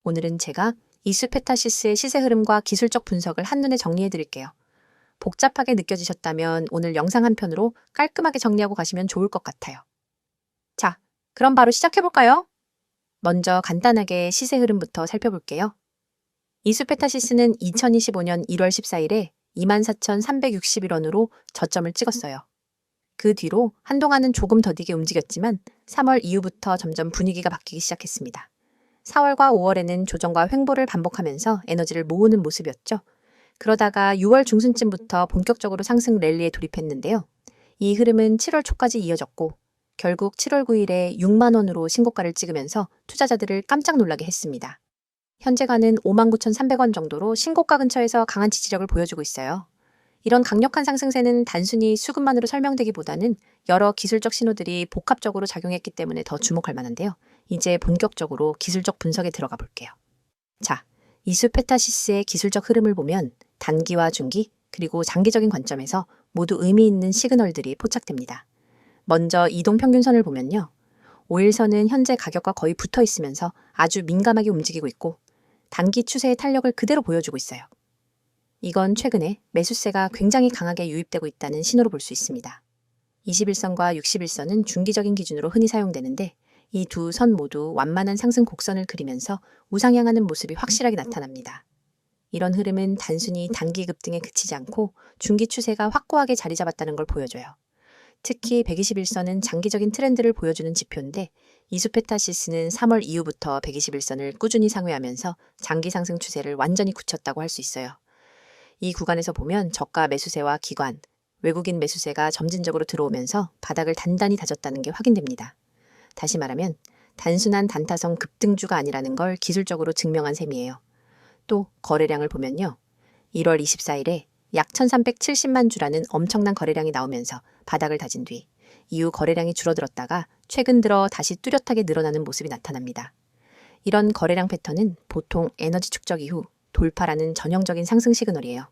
오늘은 제가 이수페타시스의 시세 흐름과 기술적 분석을 한눈에 정리해 드릴게요. 복잡하게 느껴지셨다면 오늘 영상 한 편으로 깔끔하게 정리하고 가시면 좋을 것 같아요. 자, 그럼 바로 시작해 볼까요? 먼저 간단하게 시세 흐름부터 살펴볼게요. 이수페타시스는 2025년 1월 14일에 24,361원으로 저점을 찍었어요. 그 뒤로 한동안은 조금 더디게 움직였지만 3월 이후부터 점점 분위기가 바뀌기 시작했습니다. 4월과 5월에는 조정과 횡보를 반복하면서 에너지를 모으는 모습이었죠. 그러다가 6월 중순쯤부터 본격적으로 상승 랠리에 돌입했는데요. 이 흐름은 7월 초까지 이어졌고 결국 7월 9일에 6만 원으로 신고가를 찍으면서 투자자들을 깜짝 놀라게 했습니다. 현재가는 59,300원 정도로 신고가 근처에서 강한 지지력을 보여주고 있어요. 이런 강력한 상승세는 단순히 수급만으로 설명되기보다는 여러 기술적 신호들이 복합적으로 작용했기 때문에 더 주목할 만한데요. 이제 본격적으로 기술적 분석에 들어가 볼게요. 자, 이수페타시스의 기술적 흐름을 보면 단기와 중기, 그리고 장기적인 관점에서 모두 의미 있는 시그널들이 포착됩니다. 먼저 이동평균선을 보면요. 5일선은 현재 가격과 거의 붙어 있으면서 아주 민감하게 움직이고 있고 단기 추세의 탄력을 그대로 보여주고 있어요. 이건 최근에 매수세가 굉장히 강하게 유입되고 있다는 신호로 볼 수 있습니다. 21선과 61선은 중기적인 기준으로 흔히 사용되는데 이 두 선 모두 완만한 상승 곡선을 그리면서 우상향하는 모습이 확실하게 나타납니다. 이런 흐름은 단순히 단기 급등에 그치지 않고 중기 추세가 확고하게 자리 잡았다는 걸 보여줘요. 특히 121선은 장기적인 트렌드를 보여주는 지표인데 이수페타시스는 3월 이후부터 121선을 꾸준히 상회하면서 장기 상승 추세를 완전히 굳혔다고 할 수 있어요. 이 구간에서 보면 저가 매수세와 기관, 외국인 매수세가 점진적으로 들어오면서 바닥을 단단히 다졌다는 게 확인됩니다. 다시 말하면 단순한 단타성 급등주가 아니라는 걸 기술적으로 증명한 셈이에요. 또 거래량을 보면요. 1월 24일에 약 1370만 주라는 엄청난 거래량이 나오면서 바닥을 다진 뒤 이후 거래량이 줄어들었다가 최근 들어 다시 뚜렷하게 늘어나는 모습이 나타납니다. 이런 거래량 패턴은 보통 에너지 축적 이후 돌파라는 전형적인 상승 시그널이에요.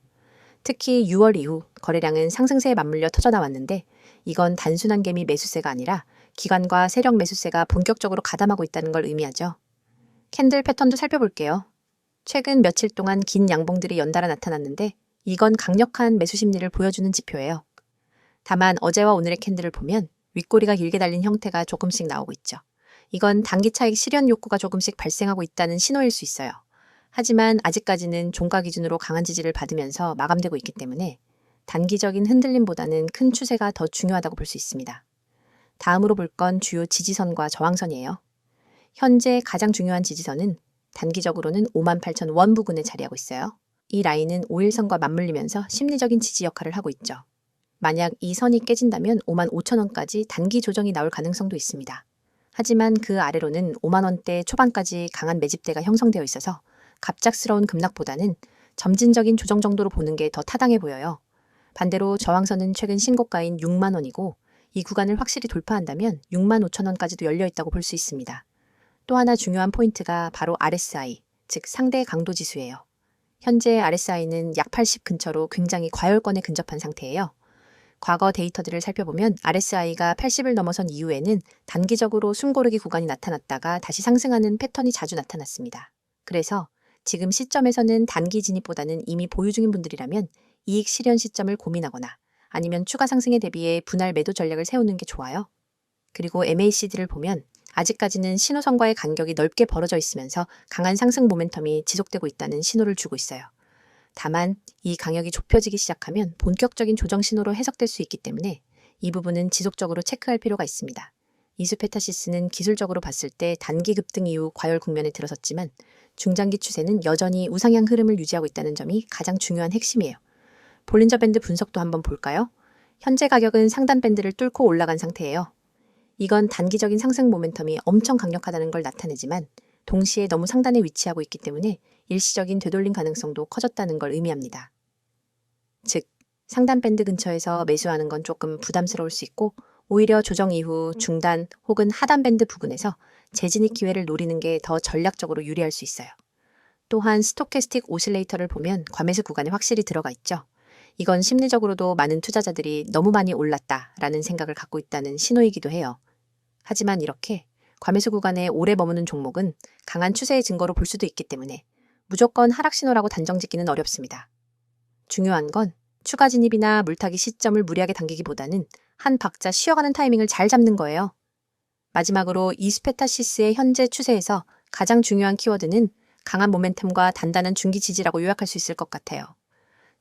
특히 6월 이후 거래량은 상승세에 맞물려 터져나왔는데 이건 단순한 개미 매수세가 아니라 기관과 세력 매수세가 본격적으로 가담하고 있다는 걸 의미하죠. 캔들 패턴도 살펴볼게요. 최근 며칠 동안 긴 양봉들이 연달아 나타났는데 이건 강력한 매수 심리를 보여주는 지표예요. 다만 어제와 오늘의 캔들을 보면 윗꼬리가 길게 달린 형태가 조금씩 나오고 있죠. 이건 단기 차익 실현 욕구가 조금씩 발생하고 있다는 신호일 수 있어요. 하지만 아직까지는 종가 기준으로 강한 지지를 받으면서 마감되고 있기 때문에 단기적인 흔들림보다는 큰 추세가 더 중요하다고 볼 수 있습니다. 다음으로 볼 건 주요 지지선과 저항선이에요. 현재 가장 중요한 지지선은 단기적으로는 58,000원 부근에 자리하고 있어요. 이 라인은 5일선과 맞물리면서 심리적인 지지 역할을 하고 있죠. 만약 이 선이 깨진다면 55,000원까지 단기 조정이 나올 가능성도 있습니다. 하지만 그 아래로는 5만원대 초반까지 강한 매집대가 형성되어 있어서 갑작스러운 급락보다는 점진적인 조정 정도로 보는 게 더 타당해 보여요. 반대로 저항선은 최근 신고가인 6만 원이고 이 구간을 확실히 돌파한다면 6만 5천 원까지도 열려 있다고 볼 수 있습니다. 또 하나 중요한 포인트가 바로 RSI, 즉 상대 강도 지수예요. 현재 RSI는 약 80 근처로 굉장히 과열권에 근접한 상태예요. 과거 데이터들을 살펴보면 RSI가 80을 넘어선 이후에는 단기적으로 숨고르기 구간이 나타났다가 다시 상승하는 패턴이 자주 나타났습니다. 그래서 지금 시점에서는 단기 진입보다는 이미 보유 중인 분들이라면 이익 실현 시점을 고민하거나 아니면 추가 상승에 대비해 분할 매도 전략을 세우는 게 좋아요. 그리고 MACD를 보면 아직까지는 신호선과의 간격이 넓게 벌어져 있으면서 강한 상승 모멘텀이 지속되고 있다는 신호를 주고 있어요. 다만 이 간격이 좁혀지기 시작하면 본격적인 조정 신호로 해석될 수 있기 때문에 이 부분은 지속적으로 체크할 필요가 있습니다. 이수페타시스는 기술적으로 봤을 때 단기 급등 이후 과열 국면에 들어섰지만 중장기 추세는 여전히 우상향 흐름을 유지하고 있다는 점이 가장 중요한 핵심이에요. 볼린저 밴드 분석도 한번 볼까요? 현재 가격은 상단 밴드를 뚫고 올라간 상태예요. 이건 단기적인 상승 모멘텀이 엄청 강력하다는 걸 나타내지만 동시에 너무 상단에 위치하고 있기 때문에 일시적인 되돌림 가능성도 커졌다는 걸 의미합니다. 즉, 상단 밴드 근처에서 매수하는 건 조금 부담스러울 수 있고 오히려 조정 이후 중단 혹은 하단 밴드 부근에서 재진입 기회를 노리는 게 더 전략적으로 유리할 수 있어요. 또한 스토캐스틱 오실레이터를 보면 과매수 구간에 확실히 들어가 있죠. 이건 심리적으로도 많은 투자자들이 너무 많이 올랐다라는 생각을 갖고 있다는 신호이기도 해요. 하지만 이렇게 과매수 구간에 오래 머무는 종목은 강한 추세의 증거로 볼 수도 있기 때문에 무조건 하락 신호라고 단정 짓기는 어렵습니다. 중요한 건 추가 진입이나 물타기 시점을 무리하게 당기기보다는 한 박자 쉬어가는 타이밍을 잘 잡는 거예요. 마지막으로 이스페타시스의 현재 추세에서 가장 중요한 키워드는 강한 모멘텀과 단단한 중기 지지라고 요약할 수 있을 것 같아요.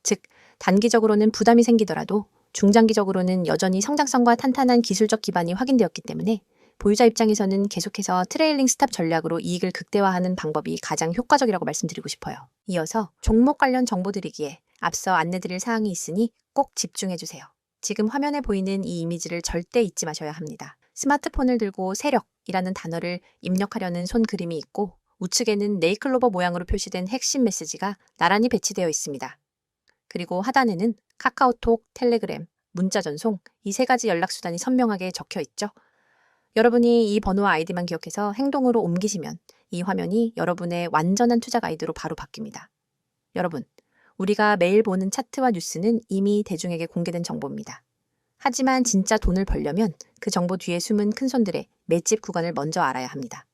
즉, 단기적으로는 부담이 생기더라도 중장기적으로는 여전히 성장성과 탄탄한 기술적 기반이 확인되었기 때문에 보유자 입장에서는 계속해서 트레일링 스탑 전략으로 이익을 극대화하는 방법이 가장 효과적이라고 말씀드리고 싶어요. 이어서 종목 관련 정보 드리기에 앞서 안내드릴 사항이 있으니 꼭 집중해주세요. 지금 화면에 보이는 이 이미지를 절대 잊지 마셔야 합니다. 스마트폰을 들고 세력이라는 단어를 입력하려는 손 그림이 있고 우측에는 네이클로버 모양으로 표시된 핵심 메시지가 나란히 배치되어 있습니다. 그리고 하단에는 카카오톡, 텔레그램, 문자 전송 이 세 가지 연락수단이 선명하게 적혀 있죠. 여러분이 이 번호와 아이디만 기억해서 행동으로 옮기시면 이 화면이 여러분의 완전한 투자 가이드로 바로 바뀝니다. 여러분, 우리가 매일 보는 차트와 뉴스는 이미 대중에게 공개된 정보입니다. 하지만 진짜 돈을 벌려면 그 정보 뒤에 숨은 큰손들의 매집 구간을 먼저 알아야 합니다.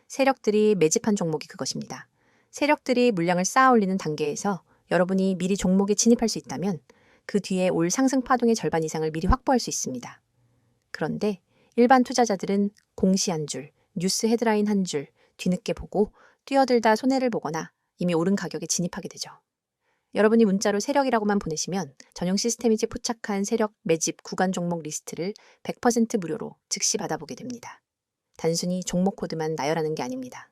세력들이 매집한 종목이 그것입니다. 세력들이 물량을 쌓아 올리는 단계에서 여러분이 미리 종목에 진입할 수 있다면 그 뒤에 올 상승 파동의 절반 이상을 미리 확보할 수 있습니다. 그런데 일반 투자자들은 공시 한 줄, 뉴스 헤드라인 한 줄 뒤늦게 보고 뛰어들다 손해를 보거나 이미 오른 가격에 진입하게 되죠. 여러분이 문자로 세력이라고만 보내시면 전용 시스템이지 포착한 세력 매집 구간 종목 리스트를 100% 무료로 즉시 받아보게 됩니다. 단순히 종목 코드만 나열하는 게 아닙니다.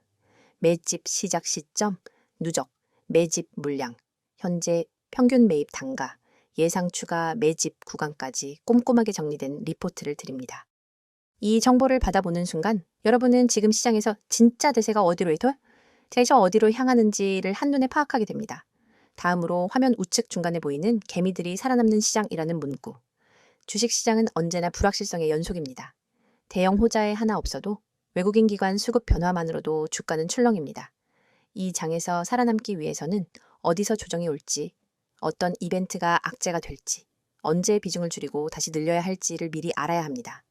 매집 시작 시점, 누적, 매집 물량, 현재 평균 매입 단가, 예상 추가 매집 구간까지 꼼꼼하게 정리된 리포트를 드립니다. 이 정보를 받아보는 순간 여러분은 지금 시장에서 진짜 대세가 어디로 향하는지를 한눈에 파악하게 됩니다. 다음으로 화면 우측 중간에 보이는 개미들이 살아남는 시장이라는 문구. 주식시장은 언제나 불확실성의 연속입니다. 대형 호자에 하나 없어도 외국인 기관 수급 변화만으로도 주가는 출렁입니다. 이 장에서 살아남기 위해서는 어디서 조정이 올지, 어떤 이벤트가 악재가 될지, 언제 비중을 줄이고 다시 늘려야 할지를 미리 알아야 합니다.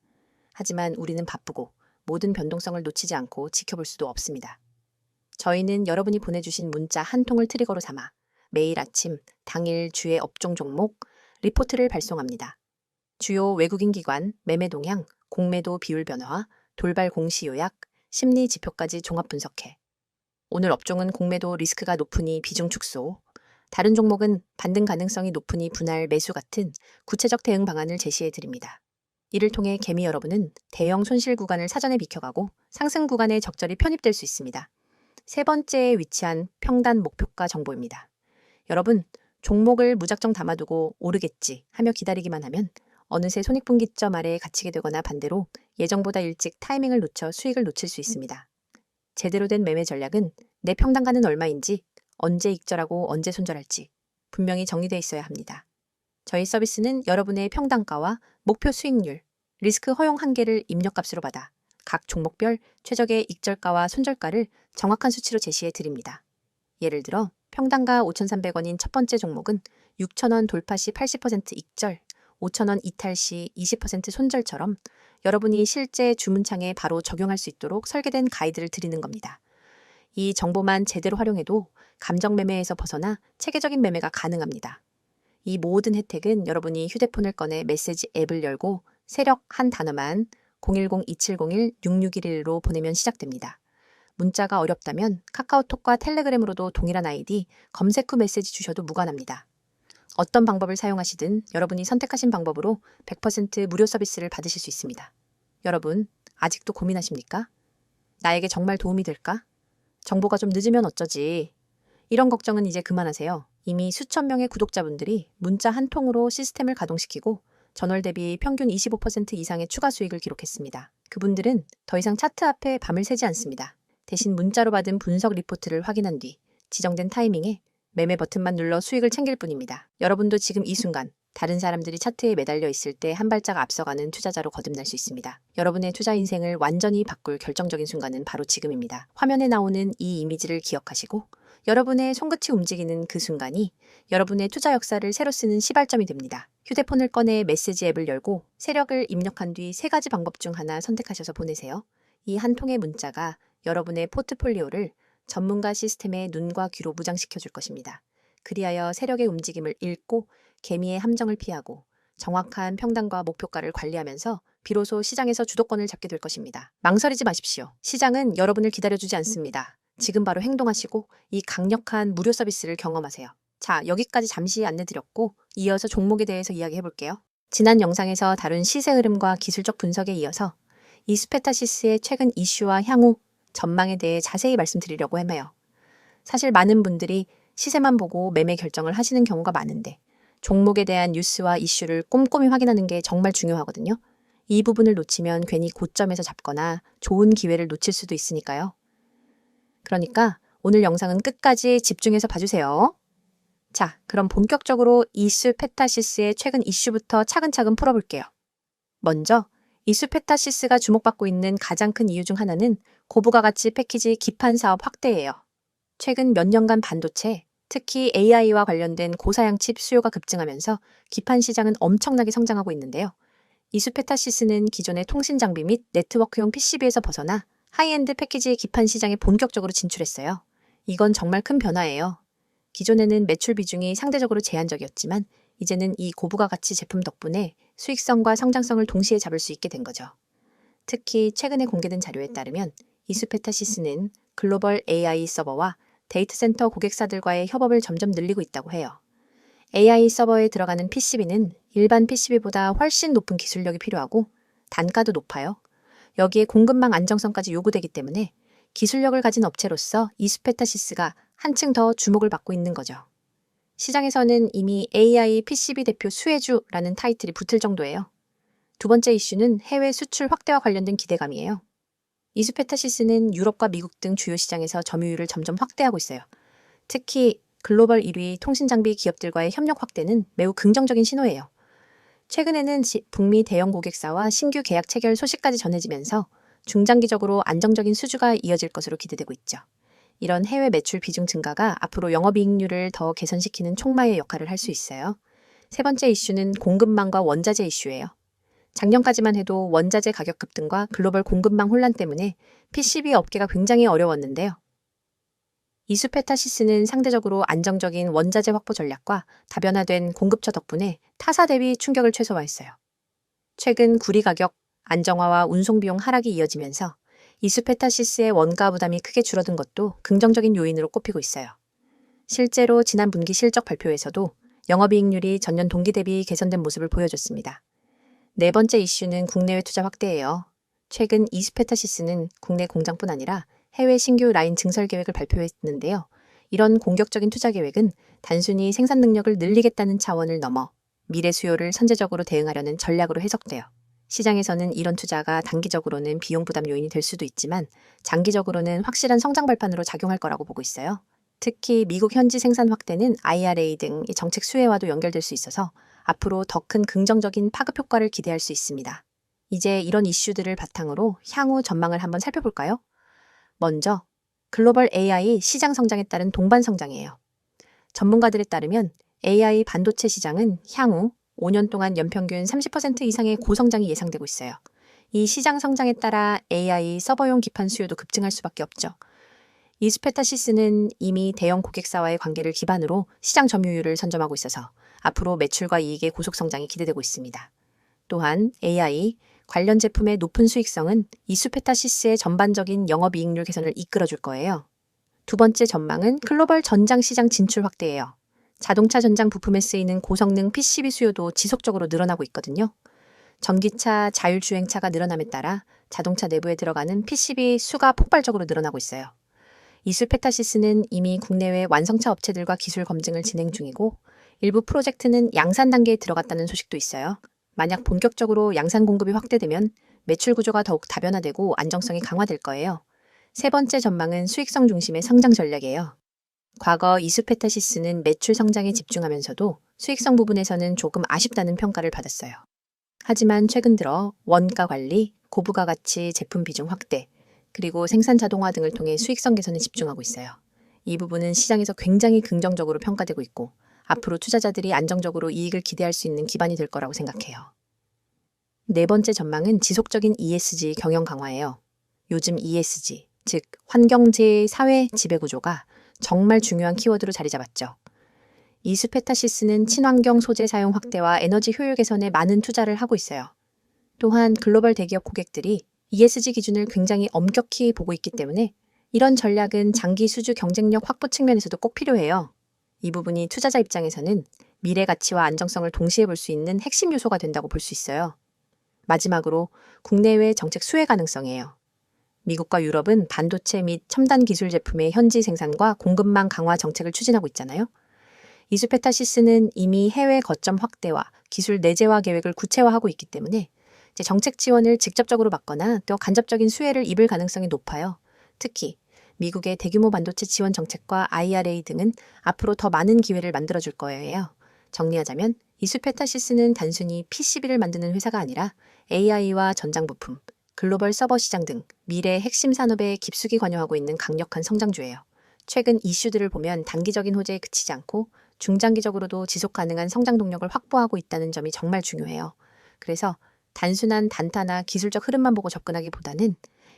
하지만 우리는 바쁘고 모든 변동성을 놓치지 않고 지켜볼 수도 없습니다. 저희는 여러분이 보내주신 문자 한 통을 트리거로 삼아 매일 아침 당일 주의 업종 종목 리포트를 발송합니다. 주요 외국인 기관 매매 동향, 공매도 비율 변화, 돌발 공시 요약, 심리 지표까지 종합 분석해 오늘 업종은 공매도 리스크가 높으니 비중 축소, 다른 종목은 반등 가능성이 높으니 분할 매수 같은 구체적 대응 방안을 제시해 드립니다. 이를 통해 개미 여러분은 대형 손실 구간을 사전에 비켜가고 상승 구간에 적절히 편입될 수 있습니다. 세 번째에 위치한 평단 목표가 정보입니다. 여러분, 종목을 무작정 담아두고 오르겠지 하며 기다리기만 하면 어느새 손익분기점 아래에 갇히게 되거나 반대로 예정보다 일찍 타이밍을 놓쳐 수익을 놓칠 수 있습니다. 제대로 된 매매 전략은 내 평단가는 얼마인지, 언제 익절하고 언제 손절할지 분명히 정리되어 있어야 합니다. 저희 서비스는 여러분의 평단가와 목표 수익률, 리스크 허용 한계를 입력값으로 받아 각 종목별 최적의 익절가와 손절가를 정확한 수치로 제시해 드립니다. 예를 들어 평단가 5,300원인 첫 번째 종목은 6,000원 돌파 시 80% 익절, 5,000원 이탈 시 20% 손절처럼 여러분이 실제 주문창에 바로 적용할 수 있도록 설계된 가이드를 드리는 겁니다. 이 정보만 제대로 활용해도 감정 매매에서 벗어나 체계적인 매매가 가능합니다. 이 모든 혜택은 여러분이 휴대폰을 꺼내 메시지 앱을 열고 세력 한 단어만 010-2701-6611로 보내면 시작됩니다. 문자가 어렵다면 카카오톡과 텔레그램으로도 동일한 아이디 검색 후 메시지 주셔도 무관합니다. 어떤 방법을 사용하시든 여러분이 선택하신 방법으로 100% 무료 서비스를 받으실 수 있습니다. 여러분, 아직도 고민하십니까? 나에게 정말 도움이 될까? 정보가 좀 늦으면 어쩌지? 이런 걱정은 이제 그만하세요. 이미 수천 명의 구독자분들이 문자 한 통으로 시스템을 가동시키고 전월 대비 평균 25% 이상의 추가 수익을 기록했습니다. 그분들은 더 이상 차트 앞에 밤을 새지 않습니다. 대신 문자로 받은 분석 리포트를 확인한 뒤 지정된 타이밍에 매매 버튼만 눌러 수익을 챙길 뿐입니다. 여러분도 지금 이 순간 다른 사람들이 차트에 매달려 있을 때 한 발짝 앞서가는 투자자로 거듭날 수 있습니다. 여러분의 투자 인생을 완전히 바꿀 결정적인 순간은 바로 지금입니다. 화면에 나오는 이 이미지를 기억하시고 여러분의 손끝이 움직이는 그 순간이 여러분의 투자 역사를 새로 쓰는 시발점이 됩니다. 휴대폰을 꺼내 메시지 앱을 열고 세력을 입력한 뒤 세 가지 방법 중 하나 선택하셔서 보내세요. 이 한 통의 문자가 여러분의 포트폴리오를 전문가 시스템의 눈과 귀로 무장시켜 줄 것입니다. 그리하여 세력의 움직임을 읽고 개미의 함정을 피하고 정확한 평단과 목표가를 관리하면서 비로소 시장에서 주도권을 잡게 될 것입니다. 망설이지 마십시오. 시장은 여러분을 기다려주지 않습니다. 지금 바로 행동하시고 이 강력한 무료 서비스를 경험하세요. 자, 여기까지 잠시 안내드렸고 이어서 종목에 대해서 이야기해 볼게요. 지난 영상에서 다룬 시세 흐름과 기술적 분석에 이어서 이스페타시스의 최근 이슈와 향후 전망에 대해 자세히 말씀드리려고 해요. 사실 많은 분들이 시세만 보고 매매 결정을 하시는 경우가 많은데 종목에 대한 뉴스와 이슈를 꼼꼼히 확인하는 게 정말 중요하거든요. 이 부분을 놓치면 괜히 고점에서 잡거나 좋은 기회를 놓칠 수도 있으니까요. 그러니까 오늘 영상은 끝까지 집중해서 봐주세요. 자, 그럼 본격적으로 이스페타시스의 최근 이슈부터 차근차근 풀어볼게요. 먼저 이스페타시스가 주목받고 있는 가장 큰 이유 중 하나는 고부가 가치 패키지 기판 사업 확대예요. 최근 몇 년간 반도체, 특히 AI와 관련된 고사양 칩 수요가 급증하면서 기판 시장은 엄청나게 성장하고 있는데요. 이스페타시스는 기존의 통신 장비 및 네트워크용 PCB에서 벗어나 하이엔드 패키지 기판 시장에 본격적으로 진출했어요. 이건 정말 큰 변화예요. 기존에는 매출 비중이 상대적으로 제한적이었지만 이제는 이 고부가 가치 제품 덕분에 수익성과 성장성을 동시에 잡을 수 있게 된 거죠. 특히 최근에 공개된 자료에 따르면 이스페타시스는 글로벌 AI 서버와 데이터 센터 고객사들과의 협업을 점점 늘리고 있다고 해요. AI 서버에 들어가는 PCB는 일반 PCB보다 훨씬 높은 기술력이 필요하고 단가도 높아요. 여기에 공급망 안정성까지 요구되기 때문에 기술력을 가진 업체로서 이스페타시스가 한층 더 주목을 받고 있는 거죠. 시장에서는 이미 AI PCB 대표 수혜주라는 타이틀이 붙을 정도예요. 두 번째 이슈는 해외 수출 확대와 관련된 기대감이에요. 이스페타시스는 유럽과 미국 등 주요 시장에서 점유율을 점점 확대하고 있어요. 특히 글로벌 1위 통신장비 기업들과의 협력 확대는 매우 긍정적인 신호예요. 최근에는 북미 대형 고객사와 신규 계약 체결 소식까지 전해지면서 중장기적으로 안정적인 수주가 이어질 것으로 기대되고 있죠. 이런 해외 매출 비중 증가가 앞으로 영업이익률을 더 개선시키는 촉매의 역할을 할 수 있어요. 세 번째 이슈는 공급망과 원자재 이슈예요. 작년까지만 해도 원자재 가격 급등과 글로벌 공급망 혼란 때문에 PCB 업계가 굉장히 어려웠는데요. 이스페타시스는 상대적으로 안정적인 원자재 확보 전략과 다변화된 공급처 덕분에 타사 대비 충격을 최소화했어요. 최근 구리 가격 안정화와 운송 비용 하락이 이어지면서 이스페타시스의 원가 부담이 크게 줄어든 것도 긍정적인 요인으로 꼽히고 있어요. 실제로 지난 분기 실적 발표에서도 영업이익률이 전년 동기 대비 개선된 모습을 보여줬습니다. 네 번째 이슈는 국내외 투자 확대예요. 최근 이스페타시스는 국내 공장뿐 아니라 해외 신규 라인 증설 계획을 발표했는데요. 이런 공격적인 투자 계획은 단순히 생산 능력을 늘리겠다는 차원을 넘어 미래 수요를 선제적으로 대응하려는 전략으로 해석돼요. 시장에서는 이런 투자가 단기적으로는 비용 부담 요인이 될 수도 있지만 장기적으로는 확실한 성장 발판으로 작용할 거라고 보고 있어요. 특히 미국 현지 생산 확대는 IRA 등 이 정책 수혜와도 연결될 수 있어서 앞으로 더 큰 긍정적인 파급 효과를 기대할 수 있습니다. 이제 이런 이슈들을 바탕으로 향후 전망을 한번 살펴볼까요? 먼저 글로벌 AI 시장 성장에 따른 동반 성장이에요. 전문가들에 따르면 AI 반도체 시장은 향후 5년 동안 연평균 30% 이상의 고성장이 예상되고 있어요. 이 시장 성장에 따라 AI 서버용 기판 수요도 급증할 수밖에 없죠. 이스페타시스는 이미 대형 고객사와의 관계를 기반으로 시장 점유율을 선점하고 있어서 앞으로 매출과 이익의 고속 성장이 기대되고 있습니다. 또한 AI 관련 제품의 높은 수익성은 이스페타시스의 전반적인 영업이익률 개선을 이끌어줄 거예요. 두 번째 전망은 글로벌 전장 시장 진출 확대예요. 자동차 전장 부품에 쓰이는 고성능 PCB 수요도 지속적으로 늘어나고 있거든요. 전기차, 자율주행차가 늘어남에 따라 자동차 내부에 들어가는 PCB 수가 폭발적으로 늘어나고 있어요. 이스페타시스는 이미 국내외 완성차 업체들과 기술 검증을 진행 중이고 일부 프로젝트는 양산 단계에 들어갔다는 소식도 있어요. 만약 본격적으로 양산 공급이 확대되면 매출 구조가 더욱 다변화되고 안정성이 강화될 거예요. 세 번째 전망은 수익성 중심의 성장 전략이에요. 과거 이스페타시스는 매출 성장에 집중하면서도 수익성 부분에서는 조금 아쉽다는 평가를 받았어요. 하지만 최근 들어 원가 관리, 고부가 가치 제품 비중 확대, 그리고 생산 자동화 등을 통해 수익성 개선에 집중하고 있어요. 이 부분은 시장에서 굉장히 긍정적으로 평가되고 있고 앞으로 투자자들이 안정적으로 이익을 기대할 수 있는 기반이 될 거라고 생각해요. 네 번째 전망은 지속적인 ESG 경영 강화예요. 요즘 ESG, 즉 환경재해 사회 지배구조가 정말 중요한 키워드로 자리 잡았죠. 이수페타시스는 친환경 소재 사용 확대와 에너지 효율 개선에 많은 투자를 하고 있어요. 또한 글로벌 대기업 고객들이 ESG 기준을 굉장히 엄격히 보고 있기 때문에 이런 전략은 장기 수주 경쟁력 확보 측면에서도 꼭 필요해요. 이 부분이 투자자 입장에서는 미래 가치와 안정성을 동시에 볼 수 있는 핵심 요소가 된다고 볼 수 있어요. 마지막으로 국내외 정책 수혜 가능성이에요. 미국과 유럽은 반도체 및 첨단 기술 제품의 현지 생산과 공급망 강화 정책을 추진하고 있잖아요. 이수페타시스는 이미 해외 거점 확대와 기술 내재화 계획을 구체화하고 있기 때문에 정책 지원을 직접적으로 받거나 또 간접적인 수혜를 입을 가능성이 높아요. 특히 미국의 대규모 반도체 지원 정책과 IRA 등은 앞으로 더 많은 기회를 만들어줄 거예요. 정리하자면 이수페타시스는 단순히 PCB를 만드는 회사가 아니라 AI와 전장 부품, 글로벌 서버 시장 등 미래 핵심 산업에 깊숙이 관여하고 있는 강력한 성장주예요. 최근 이슈들을 보면 단기적인 호재에 그치지 않고 중장기적으로도 지속 가능한 성장 동력을 확보하고 있다는 점이 정말 중요해요. 그래서 단순한 단타나 기술적 흐름만 보고 접근하기보다는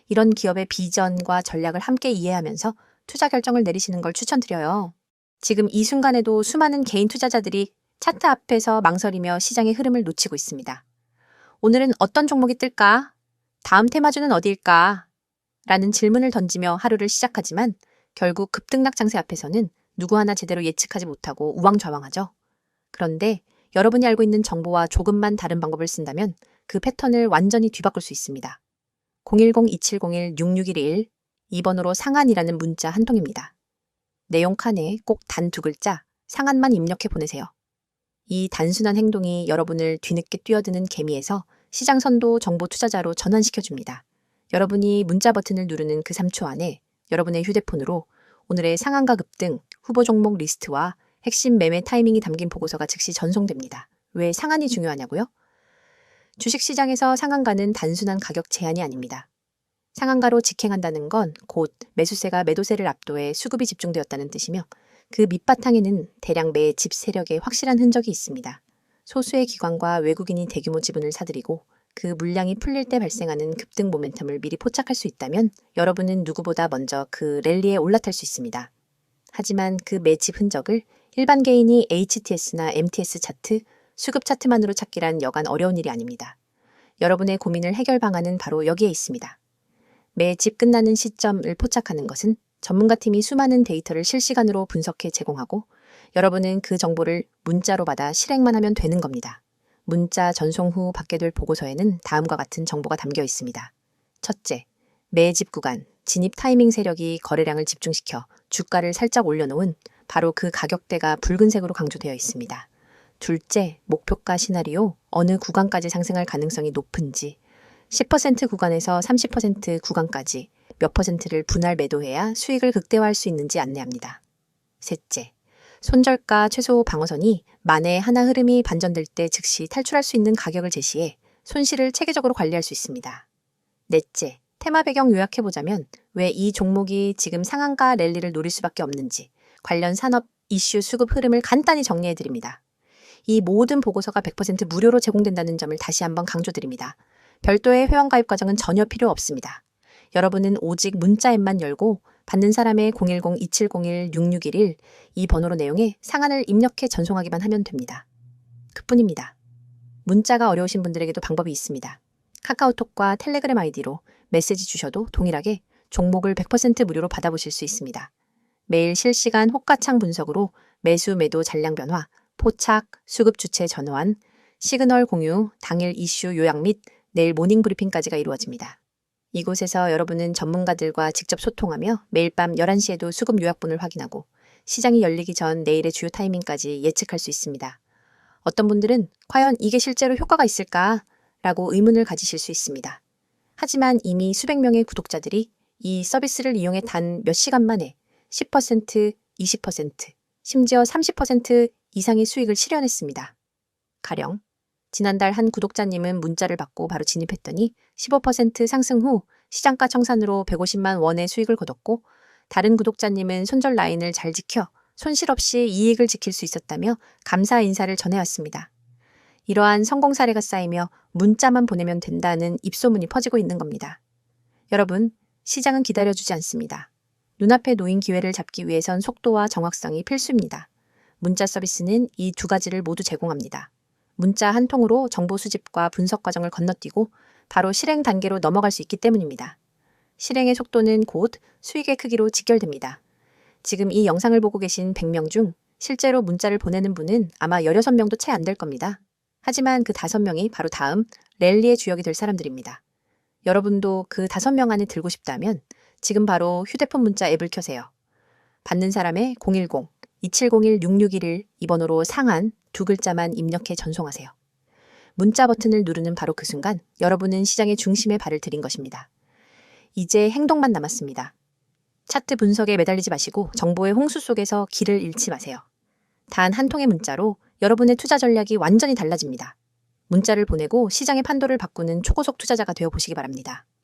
이런 기업의 비전과 전략을 함께 이해하면서 투자 결정을 내리시는 걸 추천드려요. 지금 이 순간에도 수많은 개인 투자자들이 차트 앞에서 망설이며 시장의 흐름을 놓치고 있습니다. 오늘은 어떤 종목이 뜰까? 다음 테마주는 어디일까? 라는 질문을 던지며 하루를 시작하지만 결국 급등락 장세 앞에서는 누구 하나 제대로 예측하지 못하고 우왕좌왕하죠. 그런데 여러분이 알고 있는 정보와 조금만 다른 방법을 쓴다면 그 패턴을 완전히 뒤바꿀 수 있습니다. 010-2701-6611 2번으로 상한이라는 문자 한 통입니다. 내용 칸에 꼭 단 2글자 상한만 입력해 보내세요. 이 단순한 행동이 여러분을 뒤늦게 뛰어드는 개미에서 시장 선도 정보 투자자로 전환시켜줍니다. 여러분이 문자 버튼을 누르는 그 3초 안에 여러분의 휴대폰으로 오늘의 상한가 급등, 후보 종목 리스트와 핵심 매매 타이밍이 담긴 보고서가 즉시 전송됩니다. 왜 상한이 중요하냐고요? 주식시장에서 상한가는 단순한 가격 제한이 아닙니다. 상한가로 직행한다는 건 곧 매수세가 매도세를 압도해 수급이 집중되었다는 뜻이며 그 밑바탕에는 대량 매집 세력의 확실한 흔적이 있습니다. 소수의 기관과 외국인이 대규모 지분을 사들이고 그 물량이 풀릴 때 발생하는 급등 모멘텀을 미리 포착할 수 있다면 여러분은 누구보다 먼저 그 랠리에 올라탈 수 있습니다. 하지만 그 매집 흔적을 일반 개인이 HTS나 MTS 차트, 수급 차트만으로 찾기란 여간 어려운 일이 아닙니다. 여러분의 고민을 해결 방안은 바로 여기에 있습니다. 매집 끝나는 시점을 포착하는 것은 전문가팀이 수많은 데이터를 실시간으로 분석해 제공하고 여러분은 그 정보를 문자로 받아 실행만 하면 되는 겁니다. 문자 전송 후 받게 될 보고서에는 다음과 같은 정보가 담겨 있습니다. 첫째, 매집 구간, 진입 타이밍 세력이 거래량을 집중시켜 주가를 살짝 올려놓은 바로 그 가격대가 붉은색으로 강조되어 있습니다. 둘째, 목표가 시나리오, 어느 구간까지 상승할 가능성이 높은지, 10% 구간에서 30% 구간까지 몇 퍼센트를 분할 매도해야 수익을 극대화할 수 있는지 안내합니다. 셋째, 손절가 최소 방어선이 만에 하나 흐름이 반전될 때 즉시 탈출할 수 있는 가격을 제시해 손실을 체계적으로 관리할 수 있습니다. 넷째, 테마 배경 요약해보자면 왜 이 종목이 지금 상한가 랠리를 노릴 수밖에 없는지 관련 산업 이슈 수급 흐름을 간단히 정리해드립니다. 이 모든 보고서가 100% 무료로 제공된다는 점을 다시 한번 강조드립니다. 별도의 회원가입 과정은 전혀 필요 없습니다. 여러분은 오직 문자 앱만 열고 받는 사람의 010-2701-6611 이 번호로 내용에 상한을 입력해 전송하기만 하면 됩니다. 그뿐입니다. 문자가 어려우신 분들에게도 방법이 있습니다. 카카오톡과 텔레그램 아이디로 메시지 주셔도 동일하게 종목을 100% 무료로 받아보실 수 있습니다. 매일 실시간 호가창 분석으로 매수 매도 잔량 변화, 포착, 수급 주체 전환, 시그널 공유, 당일 이슈 요약 및 내일 모닝 브리핑까지가 이루어집니다. 이곳에서 여러분은 전문가들과 직접 소통하며 매일 밤 11시에도 수급 요약본을 확인하고 시장이 열리기 전 내일의 주요 타이밍까지 예측할 수 있습니다. 어떤 분들은 과연 이게 실제로 효과가 있을까? 라고 의문을 가지실 수 있습니다. 하지만 이미 수백 명의 구독자들이 이 서비스를 이용해 단 몇 시간 만에 10%, 20%, 심지어 30% 이상의 수익을 실현했습니다. 가령 지난달 한 구독자님은 문자를 받고 바로 진입했더니 15% 상승 후 시장가 청산으로 150만 원의 수익을 거뒀고 다른 구독자님은 손절 라인을 잘 지켜 손실 없이 이익을 지킬 수 있었다며 감사 인사를 전해왔습니다. 이러한 성공 사례가 쌓이며 문자만 보내면 된다는 입소문이 퍼지고 있는 겁니다. 여러분, 시장은 기다려주지 않습니다. 눈앞에 놓인 기회를 잡기 위해선 속도와 정확성이 필수입니다. 문자 서비스는 이 두 가지를 모두 제공합니다. 문자 한 통으로 정보 수집과 분석 과정을 건너뛰고 바로 실행 단계로 넘어갈 수 있기 때문입니다. 실행의 속도는 곧 수익의 크기로 직결됩니다. 지금 이 영상을 보고 계신 100명 중 실제로 문자를 보내는 분은 아마 16명도 채 안 될 겁니다. 하지만 그 5명이 바로 다음 랠리의 주역이 될 사람들입니다. 여러분도 그 5명 안에 들고 싶다면 지금 바로 휴대폰 문자 앱을 켜세요. 받는 사람의 010-2701-6611 이 번호로 상한 2글자만 입력해 전송하세요. 문자 버튼을 누르는 바로 그 순간 여러분은 시장의 중심에 발을 들인 것입니다. 이제 행동만 남았습니다. 차트 분석에 매달리지 마시고 정보의 홍수 속에서 길을 잃지 마세요. 단 한 통의 문자로 여러분의 투자 전략이 완전히 달라집니다. 문자를 보내고 시장의 판도를 바꾸는 초고속 투자자가 되어 보시기 바랍니다.